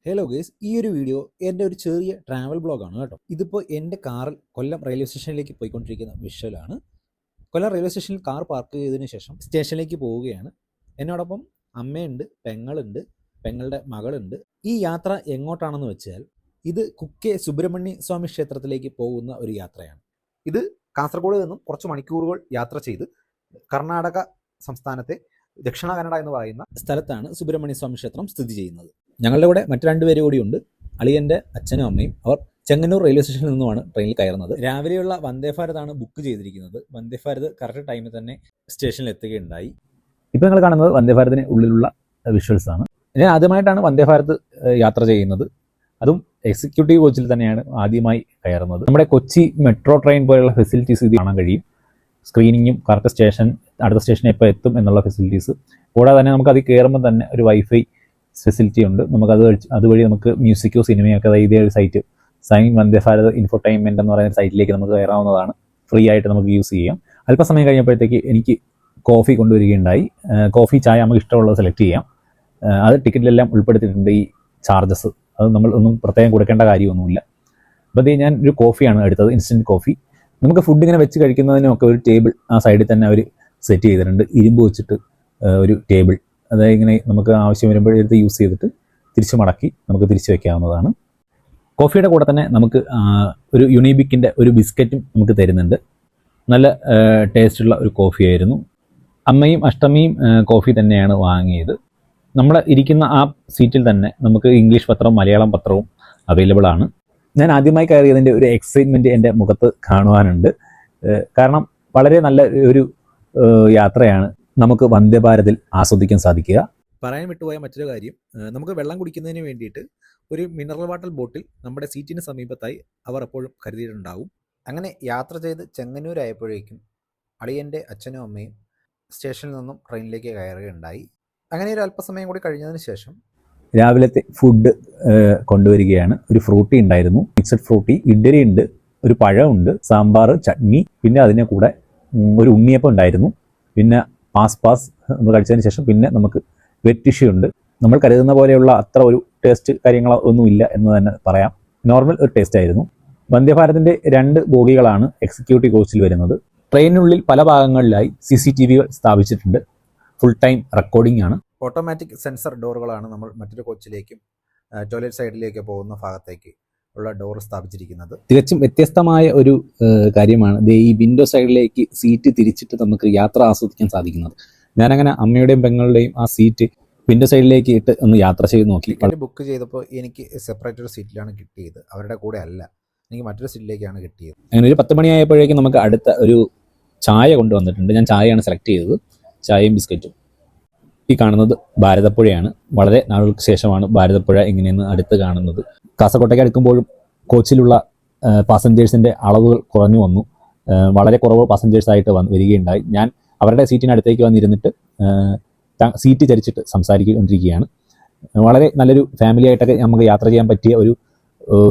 Hello guys, ഈ ഒരു video എൻ്റെ ഒരു ചെറിയ ട്രാവൽ ബ്ലോഗാണ് കേട്ടോ. ഇതിപ്പോൾ എൻ്റെ കാറിൽ കൊല്ലം റെയിൽവേ സ്റ്റേഷനിലേക്ക് പോയിക്കൊണ്ടിരിക്കുന്ന വിഷ്വലാണ്. കൊല്ലം റെയിൽവേ സ്റ്റേഷനിൽ കാർ പാർക്ക് ചെയ്തതിന് ശേഷം സ്റ്റേഷനിലേക്ക് പോവുകയാണ്. എന്നോടൊപ്പം അമ്മയുണ്ട്, പെങ്ങളുണ്ട്, പെങ്ങളുടെ മകളുണ്ട്. ഈ യാത്ര എങ്ങോട്ടാണെന്ന് വെച്ചാൽ ഇത് കുക്കെ സുബ്രഹ്മണ്യ സ്വാമി ക്ഷേത്രത്തിലേക്ക് പോകുന്ന ഒരു യാത്രയാണ്. ഇത് കാസർഗോഡ് നിന്നും കുറച്ച് മണിക്കൂറുകൾ യാത്ര ചെയ്ത് കർണാടക സംസ്ഥാനത്തെ ദക്ഷിണ കന്നഡ എന്ന് പറയുന്ന സ്ഥലത്താണ് സുബ്രഹ്മണ്യ സ്വാമി ക്ഷേത്രം സ്ഥിതി ചെയ്യുന്നത്. ഞങ്ങളുടെ കൂടെ മറ്റു രണ്ടുപേരും കൂടിയുണ്ട്. അളിയൻ്റെ അച്ഛനും അമ്മയും. അവർ ചെങ്ങന്നൂർ റെയിൽവേ സ്റ്റേഷനിൽ നിന്നുമാണ് ട്രെയിനിൽ കയറുന്നത്. രാവിലെയുള്ള വന്ദേ ഭാരതാണ് ബുക്ക് ചെയ്തിരിക്കുന്നത്. വന്ദേ ഭാരത് കറക്റ്റ് ടൈമിൽ തന്നെ സ്റ്റേഷനിൽ എത്തുകയുണ്ടായി. ഇപ്പോൾ നിങ്ങൾ കാണുന്നത് വന്ദേ ഭാരതിന് ഉള്ളിലുള്ള വിഷ്വൽസ് ആണ്. ഞാൻ ആദ്യമായിട്ടാണ് വന്ദേ ഭാരത് യാത്ര ചെയ്യുന്നത്. അതും എക്സിക്യൂട്ടീവ് കോച്ചിൽ തന്നെയാണ് ആദ്യമായി കയറുന്നത്. നമ്മുടെ കൊച്ചി മെട്രോ ട്രെയിൻ പോലെയുള്ള ഫെസിലിറ്റീസ് ഇത് കാണാൻ കഴിയും. സ്ക്രീനിങ്ങും കറക്റ്റ് സ്റ്റേഷൻ, അടുത്ത സ്റ്റേഷൻ എപ്പോൾ എത്തും എന്നുള്ള ഫെസിലിറ്റീസ്. കൂടാതെ തന്നെ നമുക്ക് അത് കയറുമ്പോൾ തന്നെ ഒരു വൈഫൈ ഫെസിലിറ്റി ഉണ്ട്. നമുക്കത് അതുവഴി നമുക്ക് മ്യൂസിക്കോ സിനിമയോ ഒക്കെ ഇതേ ഒരു site sign Vande Bharat infotainment എന്ന് പറയുന്ന സൈറ്റിലേക്ക് നമുക്ക് കയറാവുന്നതാണ്. ഫ്രീ ആയിട്ട് നമുക്ക് യൂസ് ചെയ്യാം. അല്പസമയം കഴിഞ്ഞപ്പോഴത്തേക്ക് എനിക്ക് കോഫി കൊണ്ടുവരികയുണ്ടായി. കോഫി, ചായ നമുക്ക് ഇഷ്ടമുള്ളത് സെലക്ട് ചെയ്യാം. അത് ടിക്കറ്റിലെല്ലാം ഉൾപ്പെടുത്തിയിട്ടുണ്ട് ഈ ചാർജസ്. അത് നമ്മൾ ഒന്നും പ്രത്യേകം കൊടുക്കേണ്ട കാര്യമൊന്നുമില്ല. അപ്പോൾ ഞാൻ ഒരു കോഫിയാണ് എടുത്തത്, ഇൻസ്റ്റൻറ്റ് കോഫി. നമുക്ക് ഫുഡ് ഇങ്ങനെ വെച്ച് കഴിക്കുന്നതിനൊക്കെ ഒരു ടേബിൾ ആ സൈഡിൽ തന്നെ അവർ സെറ്റ് ചെയ്തിട്ടുണ്ട്. ഇരുമ്പ് വെച്ചിട്ട് ഒരു ടേബിൾ, അതായത് ഇങ്ങനെ നമുക്ക് ആവശ്യം വരുമ്പോഴെടുത്ത് യൂസ് ചെയ്തിട്ട് തിരിച്ച് മടക്കി നമുക്ക് തിരിച്ച് വയ്ക്കാവുന്നതാണ്. കോഫിയുടെ കൂടെ തന്നെ നമുക്ക് ഒരു യുണീബിക്കിൻ്റെ ഒരു ബിസ്ക്കറ്റും നമുക്ക് തരുന്നുണ്ട്. നല്ല ടേസ്റ്റുള്ള ഒരു കോഫിയായിരുന്നു. അമ്മയും അഷ്ടമിയും കോഫി തന്നെയാണ് വാങ്ങിയത്. നമ്മൾ ഇരിക്കുന്ന ആ സീറ്റിൽ തന്നെ നമുക്ക് ഇംഗ്ലീഷ് പത്രവും മലയാളം പത്രവും അവൈലബിൾ ആണ്. ഞാൻ ആദ്യമായി കയറിയതിൻ്റെ ഒരു എക്സൈറ്റ്മെൻറ്റ് എൻ്റെ മുഖത്ത് കാണുവാനുണ്ട്. കാരണം വളരെ നല്ല ഒരു യാത്രയാണ് നമുക്ക് വന്ദേ ഭാരതിൽ ആസ്വദിക്കാൻ സാധിക്കുക. പറയാൻ വിട്ടുപോയ മറ്റൊരു കാര്യം, നമുക്ക് വെള്ളം കുടിക്കുന്നതിന് വേണ്ടിയിട്ട് ഒരു മിനറൽ വാട്ടർ ബോട്ടിൽ നമ്മുടെ സീറ്റിന് സമീപത്തായി അവർ എപ്പോഴും കരുതിയിട്ടുണ്ടാവും. അങ്ങനെ യാത്ര ചെയ്ത് ചെങ്ങന്നൂരായപ്പോഴേക്കും അളിയൻ്റെ അച്ഛനും അമ്മയും സ്റ്റേഷനിൽ നിന്നും ട്രെയിനിലേക്ക് കയറുകയുണ്ടായി. അങ്ങനെ ഒരു അല്പസമയം കൂടി കഴിഞ്ഞതിന് ശേഷം രാവിലത്തെ ഫുഡ് കൊണ്ടുവരികയാണ്. ഒരു ഫ്രൂട്ടി ഉണ്ടായിരുന്നു, മിക്സഡ് ഫ്രൂട്ടി, ഇഡ്ഡലി ഉണ്ട്, ഒരു പഴമുണ്ട്, സാമ്പാർ, ചട്നി, പിന്നെ അതിനെ കൂടെ ഒരു ഉണ്ണിയപ്പം ഉണ്ടായിരുന്നു, പിന്നെ പാസ് നമ്മൾ കഴിച്ചതിന് ശേഷം പിന്നെ നമുക്ക് വെറ്റ് ടിഷ്യൂ ഉണ്ട്. നമ്മൾ കരുതുന്ന പോലെയുള്ള അത്ര ഒരു ടേസ്റ്റ് കാര്യങ്ങളോ ഒന്നുമില്ല എന്ന് തന്നെ പറയാം. നോർമൽ ഒരു ടേസ്റ്റ് ആയിരുന്നു. വന്ദേ ഭാരതിൻ്റെ 2 ബോഗികളാണ് എക്സിക്യൂട്ടീവ് കോച്ചിൽ വരുന്നത്. ട്രെയിനിനുള്ളിൽ പല ഭാഗങ്ങളിലായി CCTVകൾ സ്ഥാപിച്ചിട്ടുണ്ട്. ഫുൾ ടൈം റെക്കോർഡിംഗ് ആണ്. ഓട്ടോമാറ്റിക് സെൻസർ ഡോറുകളാണ് നമ്മൾ മറ്റൊരു കോച്ചിലേക്കും ടോയ്ലറ്റ് സൈഡിലേക്ക് പോകുന്ന ഭാഗത്തേക്ക് ഉള്ള ഡോർ സ്ഥാപിച്ചിരിക്കുന്നത്. തികച്ചും വ്യത്യസ്തമായ ഒരു കാര്യമാണ് ഈ വിൻഡോ സൈഡിലേക്ക് സീറ്റ് തിരിച്ചിട്ട് നമുക്ക് യാത്ര ആസ്വദിക്കാൻ സാധിക്കുന്നത്. ഞാനങ്ങനെ അമ്മയുടെയും പെങ്ങളുടെയും ആ സീറ്റ് വിൻഡോ സൈഡിലേക്ക് ഇട്ട് ഒന്ന് യാത്ര ചെയ്ത് നോക്കി. ബുക്ക് ചെയ്തപ്പോൾ എനിക്ക് സെപ്പറേറ്റ് ഒരു സീറ്റിലാണ് കിട്ടിയത്, അവരുടെ കൂടെ അല്ല, എനിക്ക് മറ്റൊരു സീറ്റിലേക്കാണ് കിട്ടിയത്. അങ്ങനെ ഒരു 10 മണിയായപ്പോഴേക്കും നമുക്ക് അടുത്ത ഒരു ചായ കൊണ്ടുവന്നിട്ടുണ്ട്. ഞാൻ ചായയാണ് സെലക്ട് ചെയ്തത്, ചായയും ബിസ്ക്കറ്റും. ഈ കാണുന്നത് ഭാരതപ്പുഴയാണ്. വളരെ നാളുകൾക്ക് ശേഷമാണ് ഭാരതപ്പുഴ ഇങ്ങനെയെന്ന് അടുത്ത് കാണുന്നത്. കാസർഗോട്ടേക്ക് അടുക്കുമ്പോഴും കോച്ചിലുള്ള പാസഞ്ചേഴ്സിൻ്റെ അളവുകൾ കുറഞ്ഞു വന്നു. വളരെ കുറവ് പാസഞ്ചേഴ്സായിട്ട് വരികയുണ്ടായി. ഞാൻ അവരുടെ സീറ്റിനടുത്തേക്ക് വന്നിരുന്നിട്ട് സീറ്റ് ചരിച്ചിട്ട് സംസാരിച്ചുകൊണ്ടിരിക്കുകയാണ്. വളരെ നല്ലൊരു ഫാമിലി ആയിട്ടൊക്കെ നമുക്ക് യാത്ര ചെയ്യാൻ പറ്റിയ ഒരു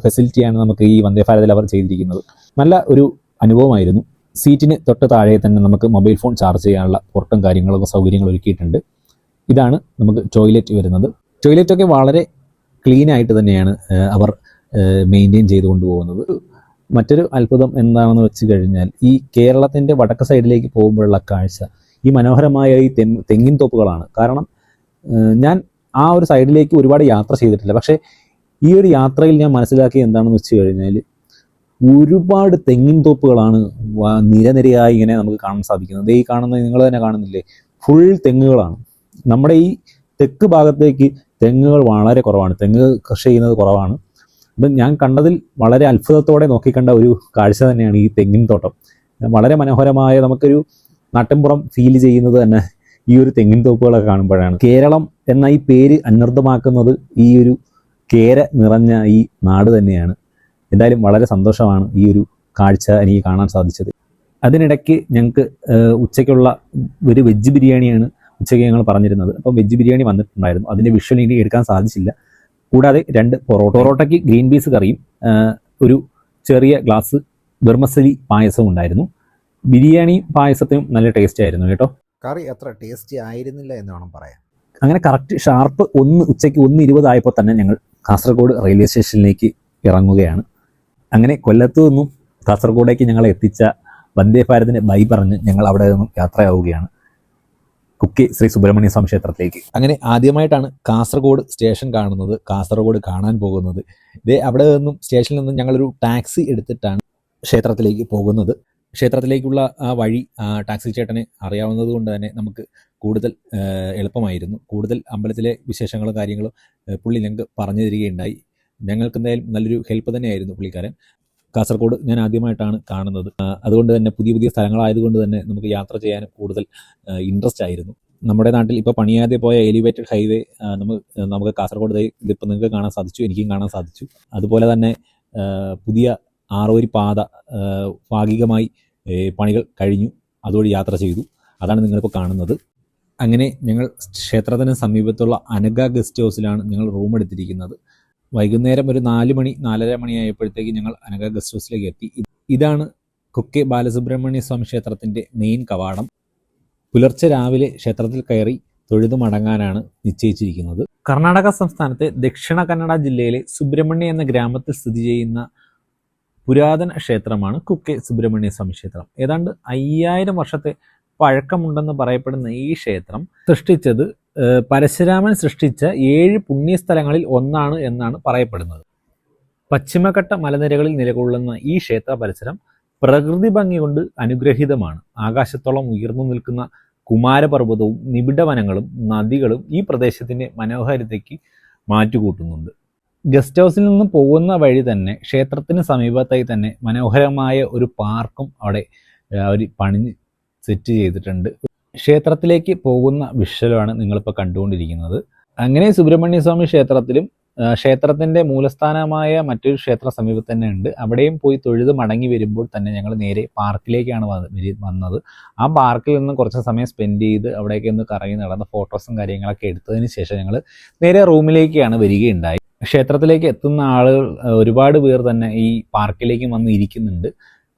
ഫെസിലിറ്റിയാണ് നമുക്ക് ഈ വന്ദേ ഭാരതിൽ അവർ ചെയ്തിരിക്കുന്നത്. നല്ല ഒരു അനുഭവമായിരുന്നു. സീറ്റിന് തൊട്ട് താഴെ തന്നെ നമുക്ക് മൊബൈൽ ഫോൺ ചാർജ് ചെയ്യാനുള്ള പോർട്ടും കാര്യങ്ങളൊക്കെ സൗകര്യങ്ങൾ ഒരുക്കിയിട്ടുണ്ട്. ഇതാണ് നമുക്ക് ടോയ്ലറ്റ് വരുന്നത്. ടോയ്ലറ്റൊക്കെ വളരെ ക്ലീൻ ആയിട്ട് തന്നെയാണ് അവർ മെയിൻറ്റെയിൻ ചെയ്ത് കൊണ്ടുപോകുന്നത്. മറ്റൊരു അത്ഭുതം എന്താണെന്ന് വെച്ച് കഴിഞ്ഞാൽ ഈ കേരളത്തിൻ്റെ വടക്ക് സൈഡിലേക്ക് പോകുമ്പോഴുള്ള കാഴ്ച ഈ മനോഹരമായ ഈ തെങ്ങിൻ തോപ്പുകളാണ്. കാരണം ഞാൻ ആ ഒരു സൈഡിലേക്ക് ഒരുപാട് യാത്ര ചെയ്തിട്ടില്ല. പക്ഷേ ഈ ഒരു യാത്രയിൽ ഞാൻ മനസ്സിലാക്കിയത് എന്താണെന്ന് വെച്ച് കഴിഞ്ഞാൽ ഒരുപാട് തെങ്ങിൻ തോപ്പുകളാണ് നിരനിരയായി ഇങ്ങനെ നമുക്ക് കാണാൻ സാധിക്കുന്നത്. ഈ കാണുന്നത് നിങ്ങൾ തന്നെ കാണുന്നില്ലേ, ഫുൾ തെങ്ങുകളാണ്. നമ്മുടെ ഈ തെക്ക് ഭാഗത്തേക്ക് തെങ്ങുകൾ വളരെ കുറവാണ്, തെങ്ങ് കൃഷി ചെയ്യുന്നത് കുറവാണ്. അപ്പം ഞാൻ കണ്ടതിൽ വളരെ അത്ഭുതത്തോടെ നോക്കിക്കണ്ട ഒരു കാഴ്ച തന്നെയാണ് ഈ തെങ്ങിൻ തോട്ടം. വളരെ മനോഹരമായ, നമുക്കൊരു നാട്ടിൻപുറം ഫീൽ ചെയ്യുന്നത് തന്നെ ഈ ഒരു തെങ്ങിൻ തോപ്പുകളൊക്കെ കാണുമ്പോഴാണ്. കേരളം എന്ന ഈ പേര് അന്വർത്ഥമാക്കുന്നത് ഈ ഒരു കേര നിറഞ്ഞ ഈ നാട് തന്നെയാണ്. എന്തായാലും വളരെ സന്തോഷമാണ് ഈ ഒരു കാഴ്ച എനിക്ക് കാണാൻ സാധിച്ചത്. അതിനിടയ്ക്ക് ഞങ്ങൾക്ക് ഉച്ചയ്ക്കുള്ള ഒരു വെജ് ബിരിയാണിയാണ് ഉച്ചയ്ക്ക് ഞങ്ങൾ പറഞ്ഞിരുന്നത്. അപ്പം വെജ് ബിരിയാണി വന്നിട്ടുണ്ടായിരുന്നു. അതിൻ്റെ വിഷ്വൽ എനിക്ക് എടുക്കാൻ സാധിച്ചില്ല. കൂടാതെ 2 പൊറോട്ടയ്ക്ക് ഗ്രീൻ പീസ് കറിയും ഒരു ചെറിയ ഗ്ലാസ് ബർമസലി പായസവും ഉണ്ടായിരുന്നു. ബിരിയാണി പായസത്തിനും നല്ല ടേസ്റ്റ് ആയിരുന്നു കേട്ടോ. കറി അത്ര ടേസ്റ്റി ആയിരുന്നില്ല എന്ന് വേണം പറയാൻ. അങ്ങനെ കറക്റ്റ് ഷാർപ്പ് ഉച്ചയ്ക്ക് 1:20 ആയപ്പോൾ തന്നെ ഞങ്ങൾ കാസർഗോഡ് റെയിൽവേ സ്റ്റേഷനിലേക്ക് ഇറങ്ങുകയാണ്. അങ്ങനെ കൊല്ലത്തു നിന്നും കാസർഗോഡേക്ക് ഞങ്ങളെ എത്തിച്ച വന്ദേ ഭാരതിന് ബൈ പറഞ്ഞ് ഞങ്ങൾ അവിടെ നിന്നും യാത്രയാവുകയാണ് കുക്കെ ശ്രീ സുബ്രഹ്മണ്യ സ്വാമി ക്ഷേത്രത്തിലേക്ക്. അങ്ങനെ ആദ്യമായിട്ടാണ് കാസർഗോഡ് സ്റ്റേഷൻ കാണുന്നത്, കാസർഗോഡ് കാണാൻ പോകുന്നത്. ഇതേ അവിടെ നിന്നും സ്റ്റേഷനിൽ നിന്നും ഞങ്ങളൊരു ടാക്സി എടുത്തിട്ടാണ് ക്ഷേത്രത്തിലേക്ക് പോകുന്നത്. ക്ഷേത്രത്തിലേക്കുള്ള ആ വഴി ടാക്സി ചേട്ടനെ അറിയാവുന്നത് കൊണ്ട് തന്നെ നമുക്ക് കൂടുതൽ എളുപ്പമായിരുന്നു. കൂടുതൽ അമ്പലത്തിലെ വിശേഷങ്ങളും കാര്യങ്ങളും പുള്ളി ഞങ്ങൾക്ക് പറഞ്ഞു തരികയുണ്ടായി. ഞങ്ങൾക്ക് എന്തായാലും നല്ലൊരു ഹെൽപ്പ് തന്നെയായിരുന്നു പുള്ളിക്കാരൻ. കാസർഗോഡ് ഞാൻ ആദ്യമായിട്ടാണ് കാണുന്നത്. അതുകൊണ്ട് തന്നെ പുതിയ പുതിയ സ്ഥലങ്ങളായതുകൊണ്ട് തന്നെ നമുക്ക് യാത്ര ചെയ്യാനും കൂടുതൽ ഇൻട്രസ്റ്റ് ആയിരുന്നു. നമ്മുടെ നാട്ടിൽ ഇപ്പോൾ പണിയാതെ പോയ എലിവേറ്റഡ് ഹൈവേ നമുക്ക് കാസർഗോഡ് ഇതിപ്പോൾ നിങ്ങൾക്ക് കാണാൻ സാധിച്ചു, എനിക്കും കാണാൻ സാധിച്ചു. അതുപോലെ തന്നെ പുതിയ ആറോരി പാത ഭാഗികമായി പണികൾ കഴിഞ്ഞു, അതുവഴി യാത്ര ചെയ്തു. അതാണ് നിങ്ങളിപ്പോൾ കാണുന്നത്. അങ്ങനെ ഞങ്ങൾ ക്ഷേത്രത്തിന് സമീപത്തുള്ള അനഘ ഗസ്റ്റ് ഹൗസിലാണ് ഞങ്ങൾ റൂം എടുത്തിരിക്കുന്നത്. വൈകുന്നേരം ഒരു 4 മണി 4:30 മണിയായപ്പോഴത്തേക്ക് ഞങ്ങൾ അനഘ ഗസ്റ്റ് ഹൗസിലേക്ക് എത്തി. ഇതാണ് കുക്കെ ബാലസുബ്രഹ്മണ്യ സ്വാമി ക്ഷേത്രത്തിൻ്റെ മെയിൻ കവാടം. പുലർച്ചെ രാവിലെ ക്ഷേത്രത്തിൽ കയറി തൊഴുതു മടങ്ങാനാണ് നിശ്ചയിച്ചിരിക്കുന്നത്. കർണാടക സംസ്ഥാനത്തെ ദക്ഷിണ കന്നഡ ജില്ലയിലെ സുബ്രഹ്മണ്യ എന്ന ഗ്രാമത്തിൽ സ്ഥിതി ചെയ്യുന്ന പുരാതന ക്ഷേത്രമാണ് കുക്കെ സുബ്രഹ്മണ്യ സ്വാമി ക്ഷേത്രം. ഏതാണ്ട് 5000 വർഷത്തെ പഴക്കമുണ്ടെന്ന് പറയപ്പെടുന്ന ഈ ക്ഷേത്രം പരശുരാമൻ സൃഷ്ടിച്ച 7 പുണ്യസ്ഥലങ്ങളിൽ ഒന്നാണ് എന്നാണ് പറയപ്പെടുന്നത്. പശ്ചിമഘട്ട മലനിരകളിൽ നിലകൊള്ളുന്ന ഈ ക്ഷേത്ര പരിസരം പ്രകൃതി ഭംഗി കൊണ്ട് അനുഗ്രഹീതമാണ്. ആകാശത്തോളം ഉയർന്നു നിൽക്കുന്ന കുമാരപർവ്വതവും നിബിഡവനങ്ങളും നദികളും ഈ പ്രദേശത്തിൻ്റെ മനോഹാരിതയ്ക്ക് മാറ്റുകൂട്ടുന്നുണ്ട്. ഗസ്റ്റ് ഹൗസിൽ നിന്നും പോകുന്ന വഴി തന്നെ ക്ഷേത്രത്തിന് സമീപത്തായി തന്നെ മനോഹരമായ ഒരു പാർക്കും അവിടെ അവർ പണിഞ്ഞ് സെറ്റ് ചെയ്തിട്ടുണ്ട്. ക്ഷേത്രത്തിലേക്ക് പോകുന്ന വിഷ്വലാണ് നിങ്ങളിപ്പോൾ കണ്ടുകൊണ്ടിരിക്കുന്നത്. അങ്ങനെ സുബ്രഹ്മണ്യ സ്വാമി ക്ഷേത്രത്തിലും ക്ഷേത്രത്തിൻ്റെ മൂലസ്ഥാനമായ മറ്റൊരു ക്ഷേത്ര സമീപത്ത് തന്നെ ഉണ്ട്. അവിടെയും പോയി തൊഴുത് മടങ്ങി വരുമ്പോൾ തന്നെ ഞങ്ങൾ നേരെ പാർക്കിലേക്കാണ് വന്നത്. ആ പാർക്കിൽ നിന്ന് കുറച്ച് സമയം സ്പെൻഡ് ചെയ്ത് അവിടേക്ക് ഒന്ന് കറങ്ങി നടന്ന ഫോട്ടോസും കാര്യങ്ങളൊക്കെ എടുത്തതിന് ശേഷം ഞങ്ങൾ നേരെ റൂമിലേക്കാണ് വരികയുണ്ടായി. ക്ഷേത്രത്തിലേക്ക് എത്തുന്ന ആളുകൾ ഒരുപാട് പേർ തന്നെ ഈ പാർക്കിലേക്ക് വന്ന് ഇരിക്കുന്നുണ്ട്.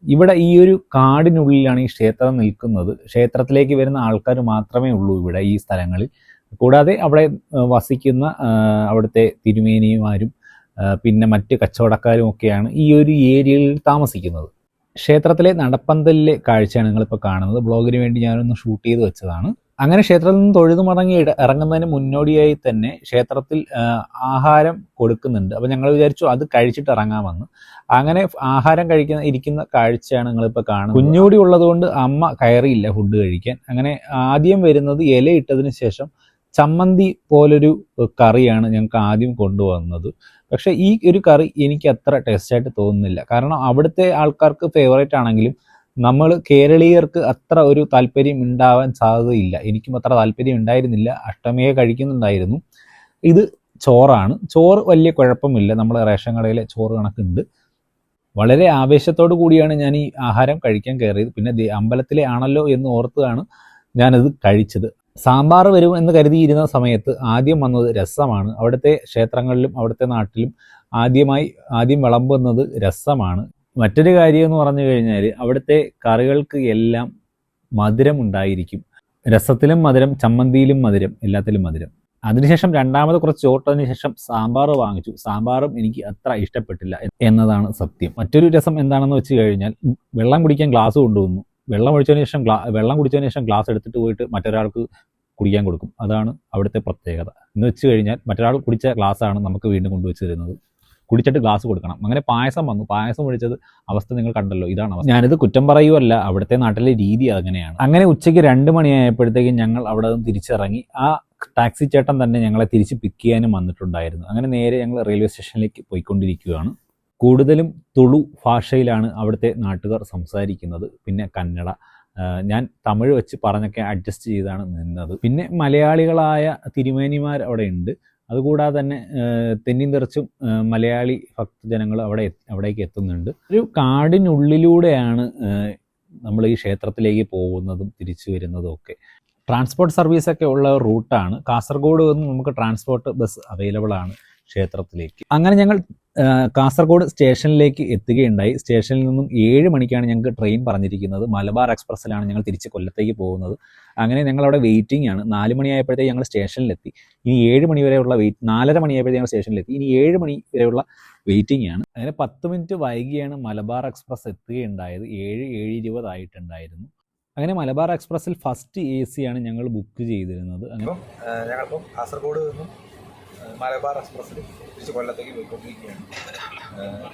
ഇവിടെ ഈ ഒരു കാടിനുള്ളിലാണ് ഈ ക്ഷേത്രം നിൽക്കുന്നത്. ക്ഷേത്രത്തിലേക്ക് വരുന്ന ആൾക്കാർ മാത്രമേ ഉള്ളൂ ഇവിടെ ഈ സ്ഥലങ്ങളിൽ. കൂടാതെ അവിടെ വസിക്കുന്ന അവിടുത്തെ തിരുമേനിമാരും പിന്നെ മറ്റ് കച്ചവടക്കാരും ഒക്കെയാണ് ഈ ഒരു ഏരിയയിൽ താമസിക്കുന്നത്. ക്ഷേത്രത്തിലെ നടപ്പന്തലിലെ കാഴ്ചയാണ് നിങ്ങളിപ്പോൾ കാണുന്നത്. ബ്ലോഗിന് വേണ്ടി ഞാനൊന്ന് ഷൂട്ട് ചെയ്ത് വെച്ചതാണ്. അങ്ങനെ ക്ഷേത്രത്തിൽ നിന്ന് തൊഴുതു മടങ്ങി ഇറങ്ങുന്നതിന് മുന്നോടിയായി തന്നെ ക്ഷേത്രത്തിൽ ആഹാരം കൊടുക്കുന്നുണ്ട്. അപ്പോൾ ഞങ്ങൾ വിചാരിച്ചു അത് കഴിച്ചിട്ട് ഇറങ്ങാമെന്ന്. അങ്ങനെ ആഹാരം ഇരിക്കുന്ന കാഴ്ചയാണ് നിങ്ങളിപ്പോൾ കാണുന്നത്. കുഞ്ഞുകൂടി ഉള്ളതുകൊണ്ട് അമ്മ കയറിയില്ല ഫുഡ് കഴിക്കാൻ. അങ്ങനെ ആദ്യം വരുന്നത് ഇല ഇട്ടതിന് ശേഷം ചമ്മന്തി പോലൊരു കറിയാണ് ഞങ്ങൾക്ക് ആദ്യം കൊണ്ടുവന്നത്. പക്ഷേ ഈ ഒരു കറി എനിക്ക് അത്ര ടേസ്റ്റായിട്ട് തോന്നുന്നില്ല. കാരണം അവിടുത്തെ ആൾക്കാർക്ക് ഫേവറേറ്റ് ആണെങ്കിലും നമ്മൾ കേരളീയർക്ക് അത്ര ഒരു താല്പര്യം ഉണ്ടാവാൻ സാധ്യതയില്ല. എനിക്കും അത്ര താല്പര്യം ഉണ്ടായിരുന്നില്ല. അഷ്ടമിയെ കഴിക്കുന്നുണ്ടായിരുന്നു. ഇത് ചോറാണ്. ചോറ് വലിയ കുഴപ്പമില്ല, നമ്മൾ റേഷൻ കടയിലെ ചോറ് കണക്കുണ്ട്. വളരെ ആവേശത്തോടു കൂടിയാണ് ഞാൻ ഈ ആഹാരം കഴിക്കാൻ കയറിയത്. പിന്നെ അമ്പലത്തിലെ ആണല്ലോ എന്ന് ഓർത്താണ് ഞാനത് കഴിച്ചത്. സാമ്പാർ വരും എന്ന് കരുതിയിരുന്ന സമയത്ത് ആദ്യം വന്നത് രസമാണ്. അവിടുത്തെ ക്ഷേത്രങ്ങളിലും അവിടുത്തെ നാട്ടിലും ആദ്യം വിളമ്പുന്നത് രസമാണ്. മറ്റൊരു കാര്യം എന്ന് പറഞ്ഞു കഴിഞ്ഞാൽ അവിടുത്തെ കറികൾക്ക് എല്ലാം മധുരം ഉണ്ടായിരിക്കും. രസത്തിലും മധുരം, ചമ്മന്തിയിലും മധുരം, എല്ലാത്തിലും മധുരം. അതിനുശേഷം രണ്ടാമത് കുറച്ച് ചോട്ടതിന് ശേഷം സാമ്പാർ വാങ്ങിച്ചു. സാമ്പാറും എനിക്ക് അത്ര ഇഷ്ടപ്പെട്ടില്ല എന്നതാണ് സത്യം. മറ്റൊരു രസം എന്താണെന്ന് വെച്ച് കഴിഞ്ഞാൽ വെള്ളം കുടിക്കാൻ ഗ്ലാസ് കൊണ്ടുവന്നു. വെള്ളം കുടിച്ചതിന് ശേഷം ഗ്ലാസ് എടുത്തിട്ട് പോയിട്ട് മറ്റൊരാൾക്ക് കുടിക്കാൻ കൊടുക്കും. അതാണ് അവിടുത്തെ പ്രത്യേകത. എന്ന് വെച്ച് കഴിഞ്ഞാൽ മറ്റൊരാൾ കുടിച്ച ഗ്ലാസ്സാണ് നമുക്ക് വീണ്ടും കൊണ്ടുവച്ച് തരുന്നത്. കുടിച്ചിട്ട് ഗ്ലാസ് കൊടുക്കണം. അങ്ങനെ പായസം വന്നു. പായസം ഒഴിച്ചത് അവസ്ഥ നിങ്ങൾ കണ്ടല്ലോ. ഇതാണ് അവസ്ഥ. ഞാനിത് കുറ്റം പറയുമല്ല, അവിടുത്തെ നാട്ടിലെ രീതി അങ്ങനെയാണ്. അങ്ങനെ ഉച്ചയ്ക്ക് 2 മണിയായപ്പോഴത്തേക്കും ഞങ്ങൾ അവിടെ നിന്ന് തിരിച്ചിറങ്ങി. ആ ടാക്സി ചേട്ടൻ തന്നെ ഞങ്ങളെ തിരിച്ച് പിക്ക് ചെയ്യാനും വന്നിട്ടുണ്ടായിരുന്നു. അങ്ങനെ നേരെ ഞങ്ങൾ റെയിൽവേ സ്റ്റേഷനിലേക്ക് പോയിക്കൊണ്ടിരിക്കുകയാണ്. കൂടുതലും തുളു ഭാഷയിലാണ് അവിടുത്തെ നാട്ടുകാർ സംസാരിക്കുന്നത്. പിന്നെ കന്നഡ. ഞാൻ തമിഴ് വെച്ച് പറഞ്ഞൊക്കെ അഡ്ജസ്റ്റ് ചെയ്താണ് നിന്നത്. പിന്നെ മലയാളികളായ തിരുമേനിമാർ അവിടെ ഉണ്ട്. അതുകൂടാതെ തന്നെ തെന്നിൻ തെറിച്ചും മലയാളി ഭക്തജനങ്ങൾ അവിടേക്ക് എത്തുന്നുണ്ട്. ഒരു കാടിനുള്ളിലൂടെയാണ് നമ്മൾ ഈ ക്ഷേത്രത്തിലേക്ക് പോകുന്നതും തിരിച്ചു വരുന്നതും ഒക്കെ. ട്രാൻസ്പോർട്ട് സർവീസൊക്കെ ഉള്ള റൂട്ടാണ്. കാസർഗോഡ് നിന്ന് നമുക്ക് ട്രാൻസ്പോർട്ട് ബസ് അവൈലബിൾ ആണ് ക്ഷേത്രത്തിലേക്ക്. അങ്ങനെ ഞങ്ങൾ കാസർഗോഡ് സ്റ്റേഷനിലേക്ക് എത്തുകയുണ്ടായി. സ്റ്റേഷനിൽ നിന്നും 7 മണിക്കാണ് ഞങ്ങൾക്ക് ട്രെയിൻ പറഞ്ഞിരിക്കുന്നത്. മലബാർ എക്സ്പ്രസ്സിലാണ് ഞങ്ങൾ തിരിച്ച് കൊല്ലത്തേക്ക് പോകുന്നത്. അങ്ങനെ ഞങ്ങളവിടെ വെയിറ്റിംഗ് ആണ്. 4 മണിയായപ്പോഴത്തേക്ക് ഞങ്ങൾ സ്റ്റേഷനിലെത്തി. ഇനി 7 മണി വരെയുള്ള 4:30 മണിയായപ്പോഴത്തേക്ക് ഞങ്ങൾ സ്റ്റേഷനിലെത്തി. ഇനി 7 മണി വരെയുള്ള വെയിറ്റിംഗ് ആണ്. അങ്ങനെ 10 മിനിറ്റ് വൈകിയാണ് മലബാർ എക്സ്പ്രസ് എത്തുകയുണ്ടായത്. 7:20 ആയിട്ടുണ്ടായിരുന്നു. അങ്ങനെ മലബാർ എക്സ്പ്രസ്സിൽ ഫസ്റ്റ് AC ആണ് ഞങ്ങൾ ബുക്ക് ചെയ്തിരുന്നത്. അങ്ങനെ ഞങ്ങളിപ്പം കാസർഗോഡ് നിന്നും മലബാർ എക്സ്പ്രസ്സിൽ തിരിച്ച് കൊല്ലത്തേക്ക് പോയിക്കൊണ്ടിരിക്കുകയാണ്.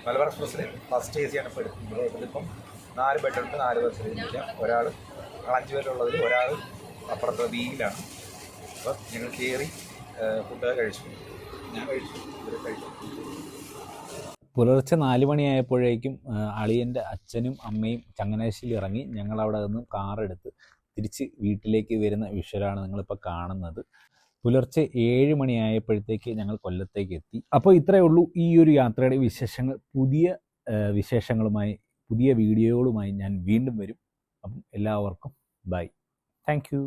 മലബാർ എക്സ്പ്രസ്സിൽ ഫസ്റ്റ് AC ആണ് ഇപ്പോൾ എടുക്കുന്നത്. ഇതിലിപ്പം 4 ബെഡുണ്ട്, 4 പേർക്ക് ഇരിക്കാം. ഒരാൾ 5 പേരുള്ളതിൽ ഒരാൾ അപ്പുറത്തെ വീലാണ്. അപ്പം ഞങ്ങൾ കയറി ഫുഡ് കഴിച്ചു. ഞാൻ കഴിച്ചു, ഇവർ കഴിച്ചു. പുലർച്ചെ 4 മണിയായപ്പോഴേക്കും അളിയൻ്റെ അച്ഛനും അമ്മയും ചങ്ങനാശ്ശേരിയിൽ ഇറങ്ങി. ഞങ്ങളവിടെ നിന്നും കാറെടുത്ത് തിരിച്ച് വീട്ടിലേക്ക് വരുന്ന വിഷ്വലാണ് നിങ്ങളിപ്പോൾ കാണുന്നത്. പുലർച്ചെ 7 മണിയായപ്പോഴത്തേക്ക് ഞങ്ങൾ കൊല്ലത്തേക്ക് എത്തി. അപ്പോൾ ഇത്രയേ ഉള്ളൂ ഈ ഒരു യാത്രയുടെ വിശേഷങ്ങൾ. പുതിയ വിശേഷങ്ങളുമായി, പുതിയ വീഡിയോകളുമായി ഞാൻ വീണ്ടും വരും. അപ്പം എല്ലാവർക്കും ബൈ. Thank you.